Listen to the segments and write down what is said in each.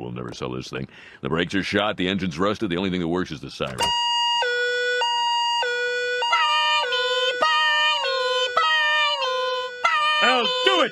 we'll never sell this thing. The brakes are shot, the engine's rusted, the only thing that works is the siren. I'll do it!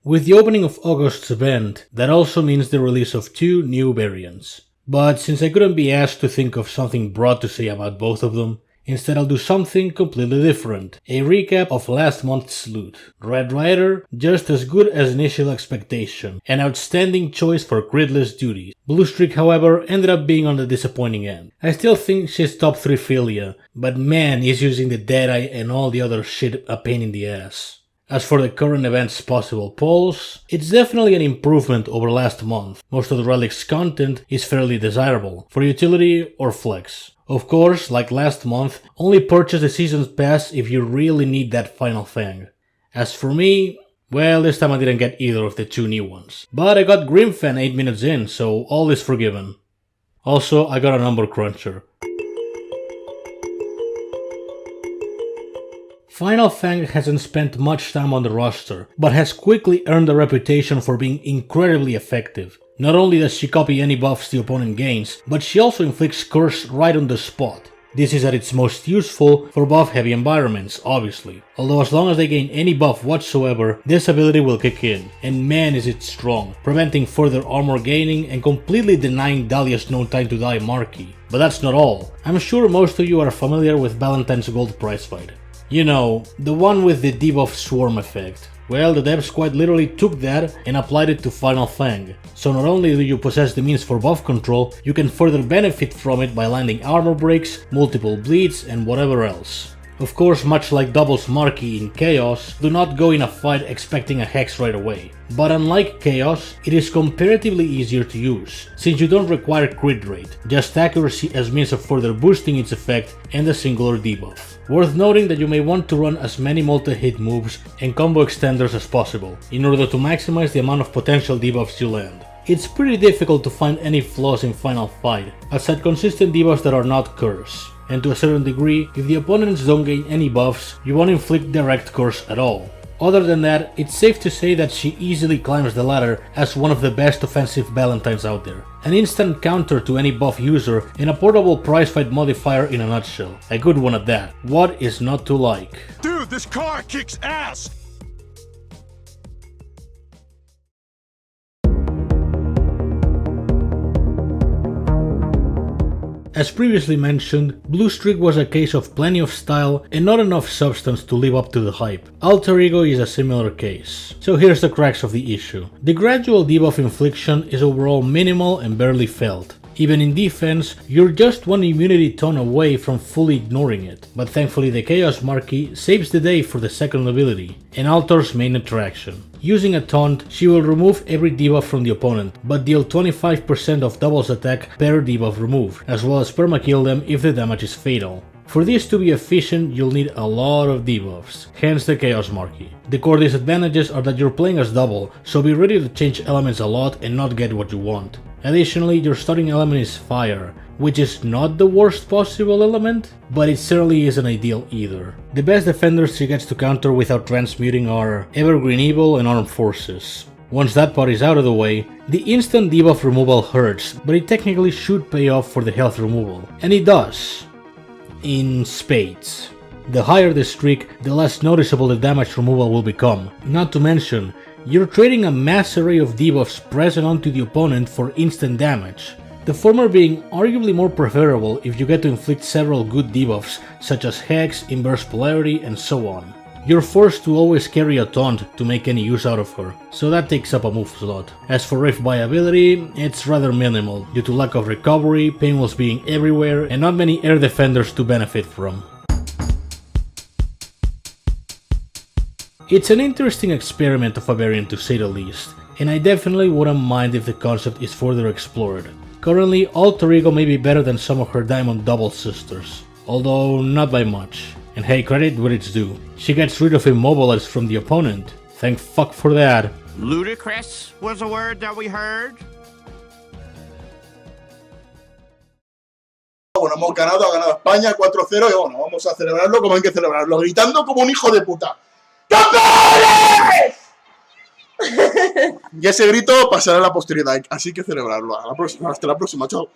With the opening of August's event, that also means the release of 2 new variants. But since I couldn't be asked to think of something broad to say about both of them, instead I'll do something completely different. A recap of last month's loot. Red Rider, just as good as initial expectation, an outstanding choice for gridless duties. Blue Streak, however, ended up being on the disappointing end. I still think she's top 3 Philia, but man is using the Deadeye and all the other shit a pain in the ass. As for the current event's possible polls, it's definitely an improvement over last month. Most of the Relic's content is fairly desirable, for utility or flex. Of course, like last month, only purchase the Season's Pass if you really need that final Fang. As for me, well, this time I didn't get either of the 2 new ones. But I got Grimfan 8 minutes in, so all is forgiven. Also, I got a number cruncher. Final Fang hasn't spent much time on the roster, but has quickly earned a reputation for being incredibly effective. Not only does she copy any buffs the opponent gains, but she also inflicts curse right on the spot. This is at its most useful for buff-heavy environments, obviously. Although as long as they gain any buff whatsoever, this ability will kick in, and man is it strong, preventing further armor gaining and completely denying Dahlia's no time to die marquee. But that's not all. I'm sure most of you are familiar with Valentine's Gold prize fight. You know, the one with the debuff swarm effect. Well, the devs quite literally took that and applied it to Final Fang. So not only do you possess the means for buff control, you can further benefit from it by landing armor breaks, multiple bleeds and whatever else. Of course, much like Double's Marquee in Chaos, do not go in a fight expecting a hex right away. But unlike Chaos, it is comparatively easier to use, since you don't require crit rate, just accuracy as means of further boosting its effect and a singular debuff. Worth noting that you may want to run as many multi-hit moves and combo extenders as possible, in order to maximize the amount of potential debuffs you land. It's pretty difficult to find any flaws in Final Fight, aside consistent debuffs that are not curse. And to a certain degree, if the opponents don't gain any buffs, you won't inflict direct curse at all. Other than that, it's safe to say that she easily climbs the ladder as one of the best offensive Valentines out there. An instant counter to any buff user and a portable prize fight modifier in a nutshell. A good one at that. What is not to like? Dude, this car kicks ass! As previously mentioned, Blue Streak was a case of plenty of style and not enough substance to live up to the hype. Alter Ego is a similar case. So here's the crux of the issue. The gradual debuff infliction is overall minimal and barely felt. Even in defense, you're just one immunity tone away from fully ignoring it, but thankfully the Chaos Marquee saves the day for the second ability, and Altor's main interaction. Using a taunt, she will remove every debuff from the opponent, but deal 25% of Double's attack per debuff removed, as well as permakill them if the damage is fatal. For this to be efficient, you'll need a lot of debuffs, hence the Chaos Marquee. The core disadvantages are that you're playing as Double, so be ready to change elements a lot and not get what you want. Additionally, your starting element is Fire, which is not the worst possible element, but it certainly isn't ideal either. The best defenders she gets to counter without transmuting are Evergreen Evil and Armed Forces. Once that part is out of the way, the instant debuff removal hurts, but it technically should pay off for the health removal, and it does. In spades. The higher the streak, the less noticeable the damage removal will become. Not to mention, you're trading a mass array of debuffs present onto the opponent for instant damage. The former being arguably more preferable if you get to inflict several good debuffs such as Hex, Inverse Polarity and so on. You're forced to always carry a taunt to make any use out of her, so that takes up a move slot. As for Rift viability, it's rather minimal, due to lack of recovery, pinwheels being everywhere, and not many air defenders to benefit from. It's an interesting experiment of a variant to say the least, and I definitely wouldn't mind if the concept is further explored. Currently, Alter Ego may be better than some of her Diamond Double sisters, although not by much. And hey, credit where it's due. She gets rid of Immobilize from the opponent. Thank fuck for that. Ludicrous was a word that we heard. Bueno, hemos ganado, ha ganado España 4-0 y bueno, vamos a celebrarlo como hay que celebrarlo, gritando como un hijo de puta. ¡Campeones! Y ese grito pasará a la posteridad, así que celebrarlo. Hasta la próxima, chao.